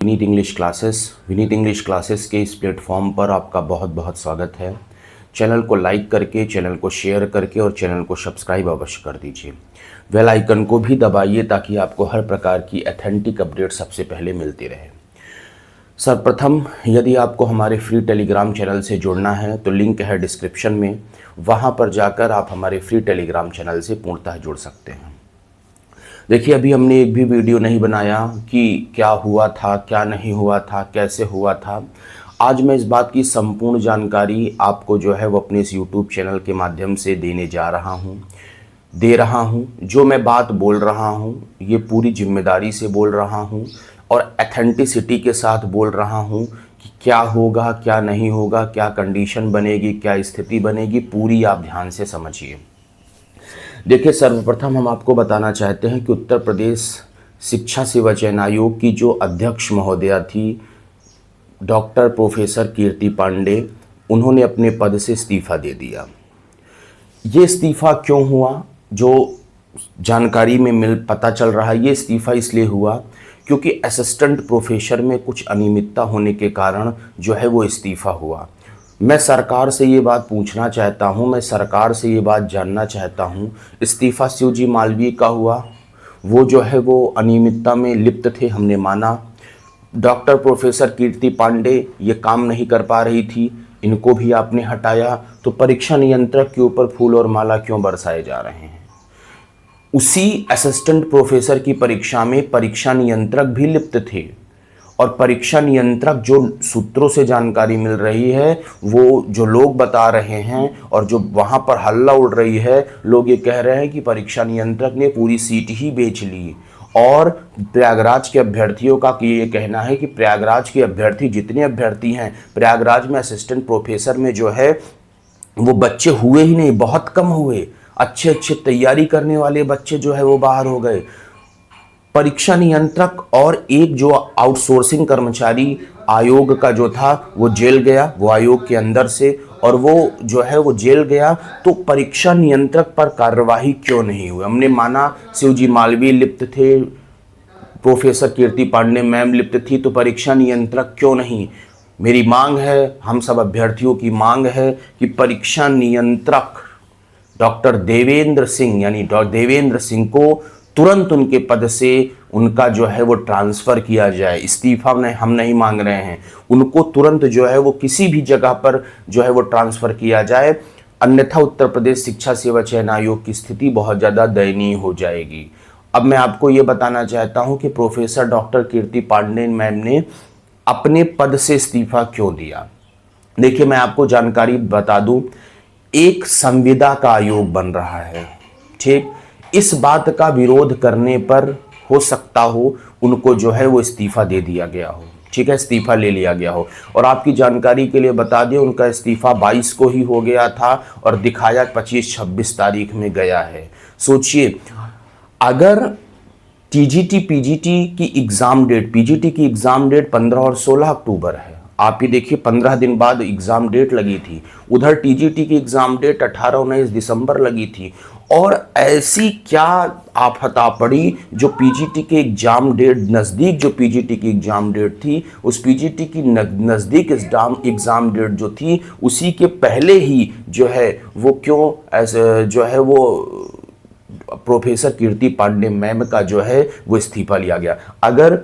Vineet English classes के इस platform पर आपका बहुत बहुत स्वागत है। चैनल को लाइक करके, चैनल को शेयर करके और चैनल को सब्सक्राइब अवश्य कर दीजिए। बेल आइकन को भी दबाइए ताकि आपको हर प्रकार की ऑथेंटिक अपडेट सबसे पहले मिलती रहे। सर्वप्रथम, यदि आपको हमारे फ्री टेलीग्राम चैनल से जुड़ना है तो लिंक है डिस्क्रिप्शन में, वहाँ पर जाकर आप हमारे फ्री टेलीग्राम चैनल से पूर्णतः जुड़ सकते हैं। देखिए, अभी हमने एक भी वीडियो नहीं बनाया कि क्या हुआ था, क्या नहीं हुआ था, कैसे हुआ था। आज मैं इस बात की संपूर्ण जानकारी आपको जो है वो अपने इस YouTube चैनल के माध्यम से देने जा रहा हूँ, दे रहा हूँ। जो मैं बात बोल रहा हूँ ये पूरी जिम्मेदारी से बोल रहा हूँ और एथेंटिसिटी के साथ बोल रहा हूँ कि क्या होगा, क्या नहीं होगा, क्या कंडीशन बनेगी, क्या स्थिति बनेगी, पूरी आप ध्यान से समझिए। देखिए, सर्वप्रथम हम आपको बताना चाहते हैं कि उत्तर प्रदेश शिक्षा सेवा चयन आयोग की जो अध्यक्ष महोदया थी, डॉक्टर प्रोफेसर कीर्ति पांडे, उन्होंने अपने पद से इस्तीफा दे दिया। ये इस्तीफा क्यों हुआ, जो जानकारी में पता चल रहा है, ये इस्तीफा इसलिए हुआ क्योंकि असिस्टेंट प्रोफेसर में कुछ अनियमितता होने के कारण जो है वो इस्तीफा हुआ। मैं सरकार से ये बात पूछना चाहता हूँ, मैं सरकार से ये बात जानना चाहता हूँ, इस्तीफा शिवजी मालवीय का हुआ, वो जो है वो अनियमितता में लिप्त थे, हमने माना। डॉक्टर प्रोफेसर कीर्ति पांडे ये काम नहीं कर पा रही थी, इनको भी आपने हटाया, तो परीक्षा नियंत्रक के ऊपर फूल और माला क्यों बरसाए जा रहे हैं? उसी असिस्टेंट प्रोफेसर की परीक्षा में परीक्षा नियंत्रक भी लिप्त थे और परीक्षा नियंत्रक, जो सूत्रों से जानकारी मिल रही है, वो जो लोग बता रहे हैं और जो वहाँ पर हल्ला उड़ रही है, लोग ये कह रहे हैं कि परीक्षा नियंत्रक ने पूरी सीट ही बेच ली। और प्रयागराज के अभ्यर्थियों का ये कहना है कि प्रयागराज के अभ्यर्थी, जितने अभ्यर्थी हैं प्रयागराज में असिस्टेंट प्रोफेसर में, जो है वो बच्चे हुए ही नहीं, बहुत कम हुए। अच्छे अच्छे तैयारी करने वाले बच्चे जो है वो बाहर हो गए। परीक्षा नियंत्रक और एक जो आउटसोर्सिंग कर्मचारी आयोग का जो था वो जेल गया, वो आयोग के अंदर से, और वो जो है वो जेल गया। तो परीक्षा नियंत्रक पर कार्यवाही क्यों नहीं हुई? हमने माना शिवजी मालवीय लिप्त थे, प्रोफेसर कीर्ति पांडे मैम लिप्त थी, तो परीक्षा नियंत्रक क्यों नहीं? मेरी मांग है, हम सब अभ्यर्थियों की मांग है कि परीक्षा नियंत्रक डॉक्टर देवेंद्र सिंह, यानी डॉक्टर देवेंद्र सिंह को तुरंत उनके पद से उनका जो है वो ट्रांसफ़र किया जाए। इस्तीफा हम नहीं मांग रहे हैं, उनको तुरंत जो है वो किसी भी जगह पर जो है वो ट्रांसफ़र किया जाए, अन्यथा उत्तर प्रदेश शिक्षा सेवा चयन आयोग की स्थिति बहुत ज़्यादा दयनीय हो जाएगी। अब मैं आपको ये बताना चाहता हूँ कि प्रोफेसर डॉक्टर कीर्ति पांडे मैम ने अपने पद से इस्तीफा क्यों दिया। देखिए, मैं आपको जानकारी बता दूँ, एक संविदा का आयोग बन रहा है, ठीक। इस बात का विरोध करने पर हो सकता हो उनको जो है वो इस्तीफा दे दिया गया हो, ठीक है, इस्तीफा ले लिया गया हो। और आपकी जानकारी के लिए बता दें, उनका इस्तीफा 22 को ही हो गया था और दिखाया 25-26 तारीख में गया है। सोचिए, अगर टीजीटी पीजीटी की एग्ज़ाम डेट, पीजीटी की एग्ज़ाम डेट 15 और 16 अक्टूबर है, आप ये देखिए 15 दिन बाद एग्ज़ाम डेट लगी थी। उधर टीजीटी की एग्ज़ाम डेट 18-19 दिसंबर लगी थी। और ऐसी क्या आफत आ पड़ी, जो पीजीटी के एग्ज़ाम डेट नज़दीक, जो पीजीटी की एग्ज़ाम डेट थी, उस पीजीटी की नज़दीक एग्ज़ाम डेट जो थी, उसी के पहले ही जो है वो क्यों ऐसे जो है वो प्रोफेसर कीर्ति पांडे मैम का जो है वो इस्तीफा लिया गया। अगर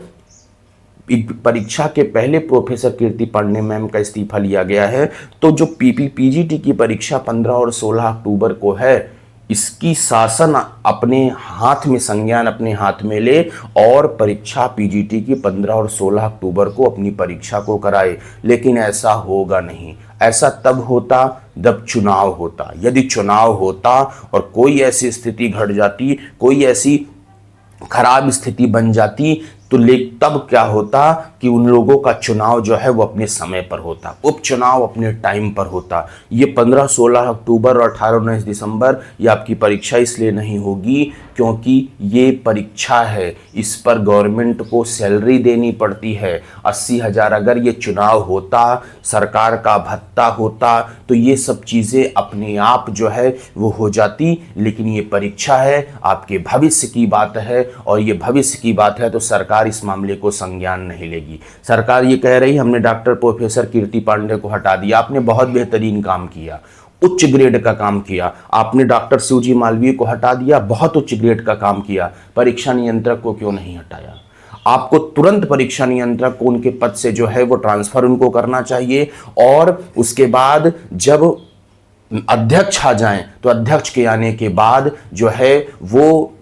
परीक्षा के पहले प्रोफेसर कीर्ति पांडे मैम का इस्तीफा लिया गया है, तो जो पीजीटी की परीक्षा 15 और 16 अक्टूबर को है, इसकी शासन अपने हाथ में, संज्ञान अपने हाथ में ले और परीक्षा पीजीटी की 15 और 16 अक्टूबर को अपनी परीक्षा को कराए। लेकिन ऐसा होगा नहीं। ऐसा तब होता जब चुनाव होता। यदि चुनाव होता और कोई ऐसी स्थिति घट जाती, कोई ऐसी खराब स्थिति बन जाती, तो तब क्या होता कि उन लोगों का चुनाव जो है वो अपने समय पर होता, उपचुनाव अपने टाइम पर होता। ये 15-16 अक्टूबर और 18-19 दिसंबर ये आपकी परीक्षा इसलिए नहीं होगी क्योंकि ये परीक्षा है, इस पर गवर्नमेंट को सैलरी देनी पड़ती है 80,000। अगर ये चुनाव होता, सरकार का भत्ता होता, तो ये सब चीज़ें अपने आप जो है वो हो जाती। लेकिन ये परीक्षा है, आपके भविष्य की बात है, और ये भविष्य की बात है तो सरकार सरकार इस मामले को संज्ञान नहीं लेगी। सरकार ये कह रही हमने डॉक्टर प्रोफेसर कीर्ति पांडे को हटा दिया, आपने बहुत बेहतरीन काम किया, उच्च ग्रेड का काम किया, आपने डॉक्टर शिवजी मालवीय को हटा दिया, बहुत उच्च ग्रेड का काम किया, परीक्षा नियंत्रक को क्यों नहीं हटाया? आपको तुरंत परीक्षा नियंत्रक को उनके पद से जो है वो ट्रांसफर उनको करना चाहिए, और उसके बाद जब अध्यक्ष आ जाएं तो अध्यक्ष के आने के बाद जो है वो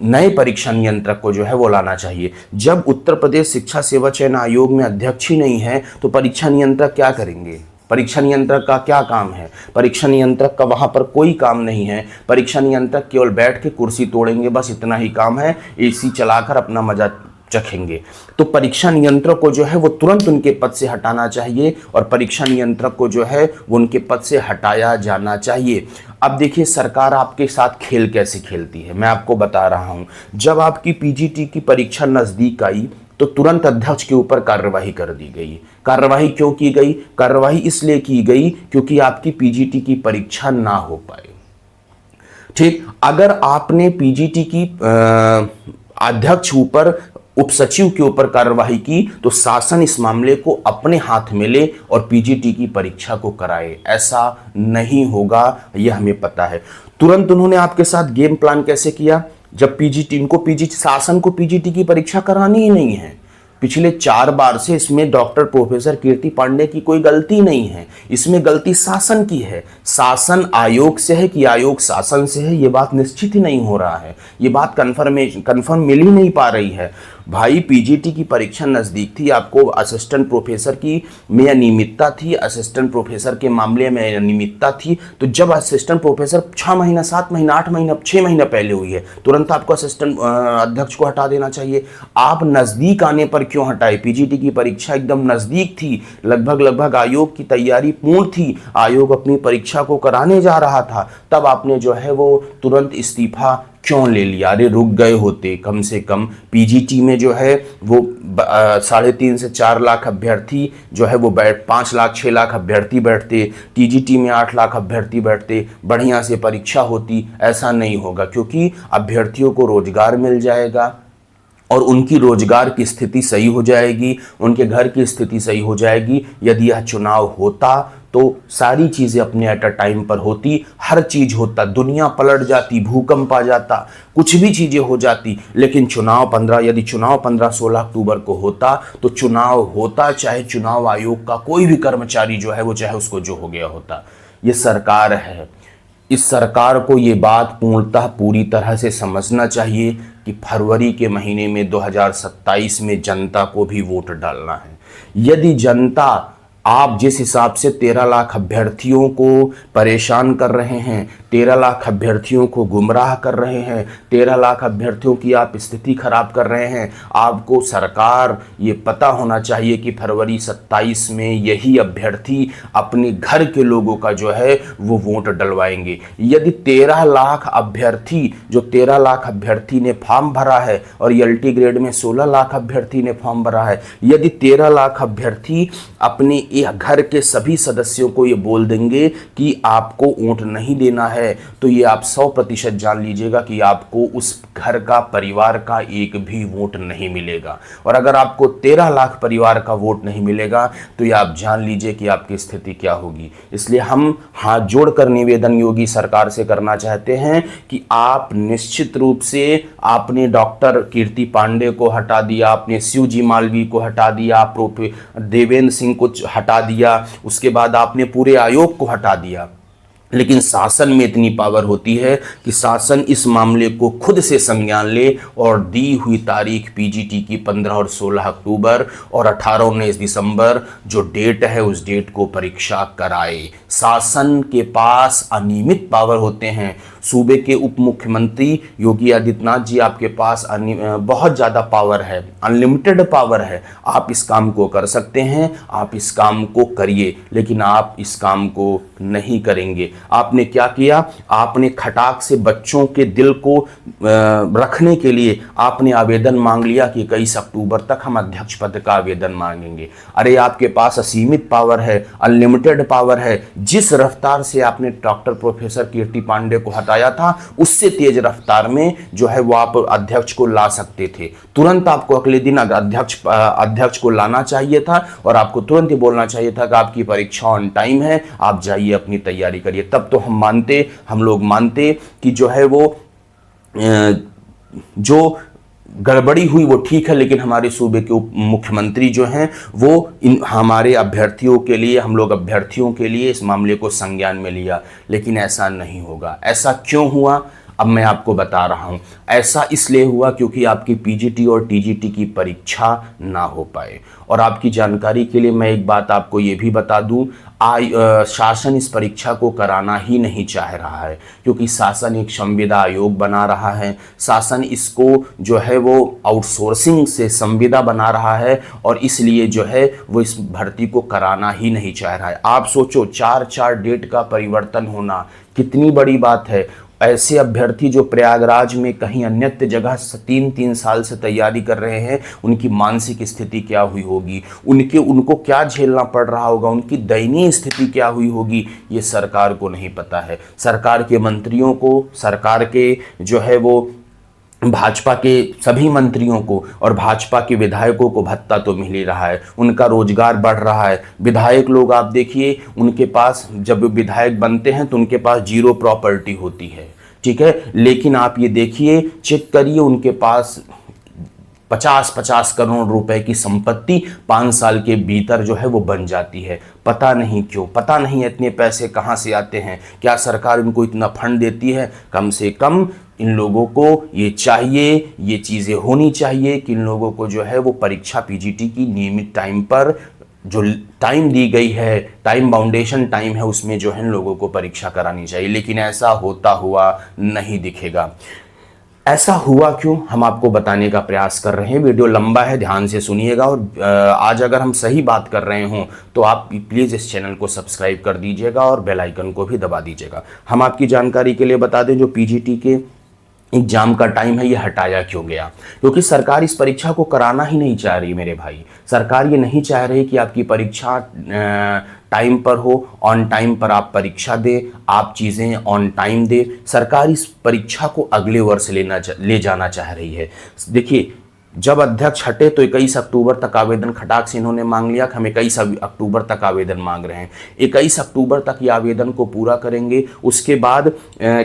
नए परीक्षा नियंत्रक को जो है वो लाना चाहिए। जब उत्तर प्रदेश शिक्षा सेवा चयन आयोग में अध्यक्ष ही नहीं है तो परीक्षा नियंत्रक क्या करेंगे? परीक्षा नियंत्रक का क्या काम है? परीक्षा नियंत्रक का वहां पर कोई काम नहीं है। परीक्षा नियंत्रक केवल बैठ के कुर्सी तोड़ेंगे, बस इतना ही काम है, एसी चलाकर अपना मजा चखेंगे। तो परीक्षा नियंत्रक को जो है वो तुरंत उनके पद से हटाना चाहिए, और परीक्षा नियंत्रक को जो है वो उनके पद से हटाया जाना चाहिए। अब देखिए सरकार आपके साथ खेल कैसे खेलती है, मैं आपको बता रहा हूं। जब आपकी पीजीटी की परीक्षा नजदीक आई तो तुरंत अध्यक्ष के ऊपर कार्यवाही कर दी गई। कार्यवाही क्यों की गई? कार्यवाही इसलिए की गई क्योंकि आपकी पीजीटी की परीक्षा ना हो पाए। ठीक, अगर आपने पीजीटी की अध्यक्ष ऊपर, उप सचिव के ऊपर कार्यवाही की तो शासन इस मामले को अपने हाथ में ले और पीजीटी की परीक्षा को कराए। ऐसा नहीं होगा, यह हमें पता है। तुरंत उन्होंने आपके साथ गेम प्लान कैसे किया? जब शासन को पीजीटी की परीक्षा करानी ही नहीं है। पिछले 4 बार से इसमें डॉक्टर प्रोफेसर कीर्ति पांडे की कोई गलती नहीं है, इसमें गलती शासन की है। शासन आयोग से है कि आयोग शासन से है, ये बात निश्चित ही नहीं हो रहा है। ये बात कन्फर्म मिल ही नहीं पा रही है। भाई पीजीटी की परीक्षा नज़दीक थी, आपको असिस्टेंट प्रोफेसर की में अनियमितता थी, असिस्टेंट प्रोफेसर के मामले में अनियमितता थी, तो जब असिस्टेंट प्रोफेसर 6 महीना 7 महीना 8 महीना 6 महीना पहले हुई है, तुरंत आपको असिस्टेंट अध्यक्ष को हटा देना चाहिए। आप नज़दीक आने पर क्यों हटाए? पीजीटी की परीक्षा एकदम नज़दीक थी, लगभग आयोग की तैयारी पूर्ण थी, आयोग अपनी परीक्षा को कराने जा रहा था, तब आपने जो है वो तुरंत इस्तीफा क्यों ले लिया? अरे रुक गए होते, कम से कम पीजीटी में जो है वो 3.5 से 4 लाख अभ्यर्थी जो है वो 5 लाख 6 लाख अभ्यर्थी बैठते, टीजीटी में 8 लाख अभ्यर्थी बैठते, बढ़िया से परीक्षा होती। ऐसा नहीं होगा, क्योंकि अभ्यर्थियों को रोजगार मिल जाएगा और उनकी रोजगार की स्थिति सही हो जाएगी, उनके घर की स्थिति सही हो जाएगी। यदि यह चुनाव होता तो सारी चीज़ें अपने एट अ टाइम पर होती, हर चीज़ होता, दुनिया पलट जाती, भूकंप आ जाता, कुछ भी चीज़ें हो जाती। लेकिन यदि चुनाव 15-16 अक्टूबर को होता तो चुनाव होता, चाहे चुनाव आयोग का कोई भी कर्मचारी जो है वो चाहे उसको जो हो गया होता। ये सरकार है, इस सरकार को ये बात पूर्णतः पूरी तरह से समझना चाहिए कि फरवरी के महीने में 2027 में जनता को भी वोट डालना है। यदि जनता, आप जिस हिसाब से 13 लाख अभ्यर्थियों को परेशान कर रहे हैं, 13 लाख अभ्यर्थियों को गुमराह कर रहे हैं, 13 लाख अभ्यर्थियों की आप स्थिति खराब कर रहे हैं, आपको सरकार ये पता होना चाहिए कि फरवरी 27 में यही अभ्यर्थी अपने घर के लोगों का जो है वो वोट डलवाएंगे। यदि 13 लाख अभ्यर्थी ने फॉर्म भरा है और एलटी ग्रेड में 16 लाख अभ्यर्थी ने फॉर्म भरा है, यदि 13 लाख अभ्यर्थी अपने घर के सभी सदस्यों को ये बोल देंगे कि आपको वोट नहीं देना है, तो ये आप 100% जान लीजिएगा कि आपको उस घर का परिवार का एक भी वोट नहीं मिलेगा। और अगर आपको 13 लाख परिवार का वोट नहीं मिलेगा तो ये आप जान लीजिए कि आपकी स्थिति क्या होगी। इसलिए हम हाथ जोड़कर निवेदन योगी सरकार से करना चाहते हैं कि आप निश्चित रूप से, आपने डॉक्टर कीर्ति पांडे को हटा दिया, आपने शिवजी मालवीय को हटा दिया, देवेंद्र सिंह को हटा दिया, उसके बाद आपने पूरे आयोग को हटा दिया, लेकिन शासन में इतनी पावर होती है कि शासन इस मामले को खुद से संज्ञान ले और दी हुई तारीख पीजीटी की 15 और 16 अक्टूबर और 18-19 दिसंबर जो डेट है उस डेट को परीक्षा कराए। शासन के पास अनियमित पावर होते हैं। सूबे के उप मुख्यमंत्री योगी आदित्यनाथ जी, आपके पास बहुत ज़्यादा पावर है, अनलिमिटेड पावर है। आप इस काम को कर सकते हैं, आप इस काम को करिए, लेकिन आप इस काम को नहीं करेंगे। आपने क्या किया, आपने खटाक से बच्चों के दिल को रखने के लिए आपने आवेदन मांग लिया कि 21 अक्टूबर तक हम अध्यक्ष पद का आवेदन मांगेंगे। अरे आपके पास असीमित पावर है, अनलिमिटेड पावर है। जिस रफ्तार से आपने डॉक्टर प्रोफेसर कीर्ति पांडे को हटाया था, उससे तेज रफ्तार में जो है वो आप अध्यक्ष को ला सकते थे। तुरंत आपको अगले दिन अध्यक्ष को लाना चाहिए था और आपको तुरंत ही बोलना चाहिए था कि आपकी परीक्षा ऑन टाइम है, आप जाइए अपनी तैयारी करिए। तब तो हम लोग मानते कि जो है वो जो गड़बड़ी हुई वो ठीक है, लेकिन हमारे सूबे के उप मुख्यमंत्री जो हैं वो हमारे अभ्यर्थियों के लिए, हम लोग अभ्यर्थियों के लिए इस मामले को संज्ञान में लिया। लेकिन ऐसा नहीं होगा। ऐसा क्यों हुआ, अब मैं आपको बता रहा हूं। ऐसा इसलिए हुआ क्योंकि आपकी पीजीटी और टीजीटी की परीक्षा ना हो पाए। और आपकी जानकारी के लिए मैं एक बात आपको ये भी बता दूं, शासन इस परीक्षा को कराना ही नहीं चाह रहा है, क्योंकि शासन एक संविदा आयोग बना रहा है। शासन इसको जो है वो आउटसोर्सिंग से संविदा बना रहा है और इसलिए जो है वो इस भर्ती को कराना ही नहीं चाह रहा है। आप सोचो, 4 डेट का परिवर्तन होना कितनी बड़ी बात है। ऐसे अभ्यर्थी जो प्रयागराज में कहीं अन्यत्र जगह 3 साल से तैयारी कर रहे हैं, उनकी मानसिक स्थिति क्या हुई होगी, उनको क्या झेलना पड़ रहा होगा, उनकी दयनीय स्थिति क्या हुई होगी, ये सरकार को नहीं पता है। सरकार के मंत्रियों को, सरकार के जो है वो भाजपा के सभी मंत्रियों को और भाजपा के विधायकों को भत्ता तो मिल ही रहा है, उनका रोजगार बढ़ रहा है। विधायक लोग आप देखिए, उनके पास जब विधायक बनते हैं तो उनके पास 0 प्रॉपर्टी होती है, ठीक है। लेकिन आप ये देखिए, चेक करिए, उनके पास 50-50 करोड़ रुपए की संपत्ति 5 साल के भीतर जो है वो बन जाती है। पता नहीं क्यों, पता नहीं इतने पैसे कहाँ से आते हैं। क्या सरकार इनको इतना फंड देती है? कम से कम इन लोगों को ये चाहिए, ये चीज़ें होनी चाहिए कि इन लोगों को जो है वो परीक्षा पीजीटी की नियमित टाइम पर, जो टाइम दी गई है, टाइम बाउंडेशन टाइम है, उसमें जो है इन लोगों को परीक्षा करानी चाहिए। लेकिन ऐसा होता हुआ नहीं दिखेगा। ऐसा हुआ क्यों, हम आपको बताने का प्रयास कर रहे हैं। वीडियो लंबा है, ध्यान से सुनिएगा। और आज अगर हम सही बात कर रहे हों तो आप प्लीज़ इस चैनल को सब्सक्राइब कर दीजिएगा और बेल आइकन को भी दबा दीजिएगा। हम आपकी जानकारी के लिए बता दें, जो पीजीटी के एग्जाम का टाइम है ये हटाया क्यों गया, क्योंकि सरकार इस परीक्षा को कराना ही नहीं चाह रही मेरे भाई। सरकार ये नहीं चाह रही कि आपकी परीक्षा टाइम पर हो, ऑन टाइम पर आप परीक्षा दे, आप चीज़ें ऑन टाइम दे। सरकार इस परीक्षा को अगले वर्ष ले जाना चाह रही है। देखिए, जब अध्यक्ष हटे तो 21 अक्टूबर तक आवेदन खटाक से इन्होंने मांग लिया कि हम 21 अक्टूबर तक आवेदन मांग रहे हैं। 21 अक्टूबर तक ये आवेदन को पूरा करेंगे। उसके बाद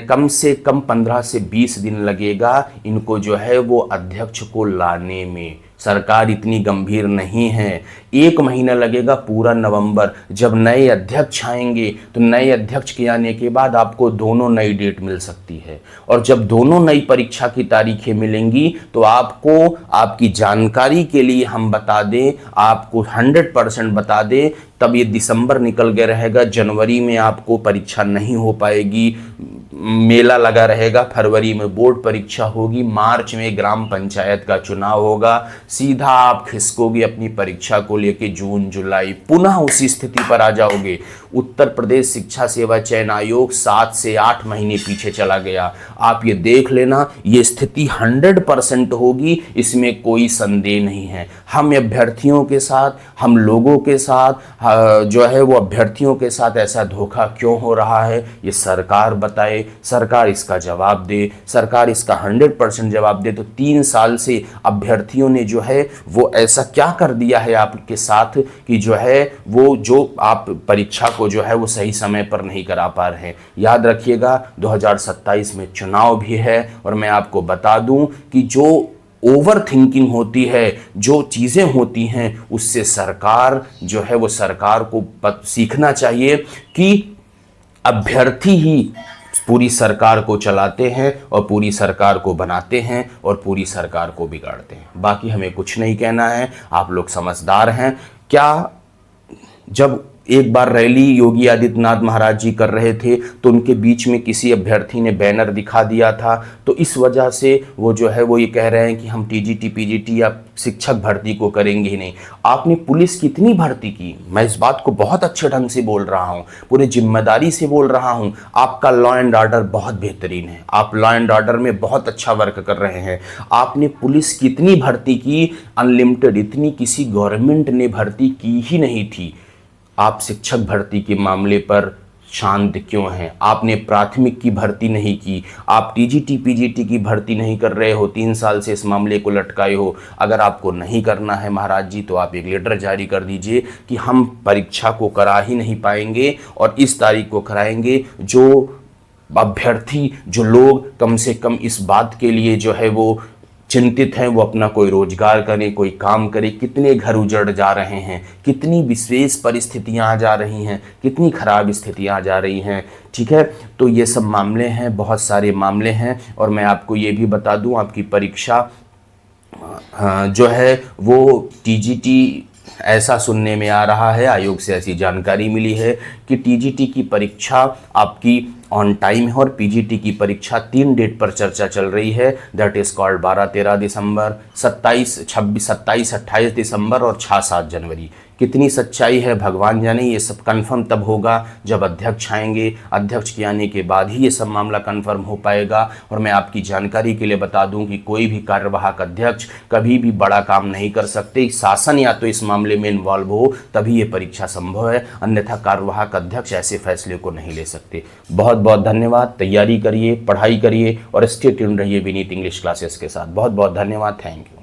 कम से कम 15 से 20 दिन लगेगा इनको जो है वो अध्यक्ष को लाने में। सरकार इतनी गंभीर नहीं है। 1 महीना लगेगा, पूरा नवंबर। जब नए अध्यक्ष आएंगे तो नए अध्यक्ष के आने के बाद आपको दोनों नई डेट मिल सकती है। और जब दोनों नई परीक्षा की तारीखें मिलेंगी तो आपको, आपकी जानकारी के लिए हम बता दें, आपको 100% बता दें, तब ये दिसंबर निकल गया रहेगा, जनवरी में आपको परीक्षा नहीं हो पाएगी, मेला लगा रहेगा, फरवरी में बोर्ड परीक्षा होगी, मार्च में ग्राम पंचायत का चुनाव होगा, सीधा आप खिसकोगे अपनी परीक्षा को लेके जून जुलाई, पुनः उसी स्थिति पर आ जाओगे। उत्तर प्रदेश शिक्षा सेवा चयन आयोग 7 से 8 महीने पीछे चला गया। आप ये देख लेना, ये स्थिति 100% होगी, इसमें कोई संदेह नहीं है। हम अभ्यर्थियों के साथ, हम लोगों के साथ जो है वो अभ्यर्थियों के साथ ऐसा धोखा क्यों हो रहा है, ये सरकार बताए, सरकार इसका जवाब दे। सरकार इसका 100% जवाब दे। तो 3 साल से अभ्यर्थियों ने जो है वो ऐसा क्या कर दिया है आपके साथ कि जो है वो, जो आप परीक्षा को जो है वो सही समय पर नहीं करा पा रहे हैं। याद रखिएगा, 2027 में चुनाव भी है और मैं आपको बता दूं कि जो ओवर थिंकिंग होती है, जो चीज़ें होती हैं, उससे सरकार जो है वो, सरकार को सीखना चाहिए कि अभ्यर्थी ही पूरी सरकार को चलाते हैं और पूरी सरकार को बनाते हैं और पूरी सरकार को बिगाड़ते हैं। बाकी हमें कुछ नहीं कहना है, आप लोग समझदार हैं। क्या जब एक बार रैली योगी आदित्यनाथ महाराज जी कर रहे थे तो उनके बीच में किसी अभ्यर्थी ने बैनर दिखा दिया था, तो इस वजह से वो जो है वो ये कह रहे हैं कि हम टीजीटी पीजीटी या शिक्षक भर्ती को करेंगे ही नहीं। आपने पुलिस कितनी भर्ती की, मैं इस बात को बहुत अच्छे ढंग से बोल रहा हूँ, पूरे जिम्मेदारी से बोल रहा हूँ। आपका लॉ एंड ऑर्डर बहुत बेहतरीन है, आप लॉ एंड ऑर्डर में बहुत अच्छा वर्क कर रहे हैं। आपने पुलिस कितनी भर्ती की, अनलिमिटेड, इतनी किसी गवर्नमेंट ने भर्ती की ही नहीं थी। आप शिक्षक भर्ती के मामले पर शांत क्यों हैं? आपने प्राथमिक की भर्ती नहीं की, आप टीजीटी पीजीटी की भर्ती नहीं कर रहे हो, 3 साल से इस मामले को लटकाए हो। अगर आपको नहीं करना है महाराज जी तो आप एक लेटर जारी कर दीजिए कि हम परीक्षा को करा ही नहीं पाएंगे और इस तारीख को कराएंगे। जो अभ्यर्थी, जो लोग कम से कम इस बात के लिए जो है वो चिंतित हैं, वो अपना कोई रोजगार करें, कोई काम करें। कितने घर उजड़ जा रहे हैं, कितनी विशेष परिस्थितियां आ जा रही हैं, कितनी खराब स्थितियां आ जा रही हैं। ठीक है, तो ये सब मामले हैं, बहुत सारे मामले हैं। और मैं आपको ये भी बता दूं, आपकी परीक्षा जो है वो टीजीटी, ऐसा सुनने में आ रहा है, आयोग से ऐसी जानकारी मिली है कि टीजीटी की परीक्षा आपकी ऑन टाइम है और पीजीटी की परीक्षा 3 डेट पर चर्चा चल रही है। दैट इज़ कॉल्ड 12-13 दिसंबर, 27-28 दिसंबर और 6-7 जनवरी। कितनी सच्चाई है भगवान जाने। ये सब कंफर्म तब होगा जब अध्यक्ष आएंगे, अध्यक्ष के आने के बाद ही ये सब मामला कंफर्म हो पाएगा। और मैं आपकी जानकारी के लिए बता दूं कि कोई भी कार्यवाहक अध्यक्ष कभी भी बड़ा काम नहीं कर सकते। शासन या तो इस मामले में इन्वॉल्व हो तभी ये परीक्षा संभव है, अन्यथा कार्यवाहक अध्यक्ष ऐसे फैसले को नहीं ले सकते। बहुत बहुत धन्यवाद। तैयारी करिए, पढ़ाई करिए और स्टे ट्यून्ड रहिए विनीत इंग्लिश क्लासेस के साथ। बहुत बहुत धन्यवाद। Thank you.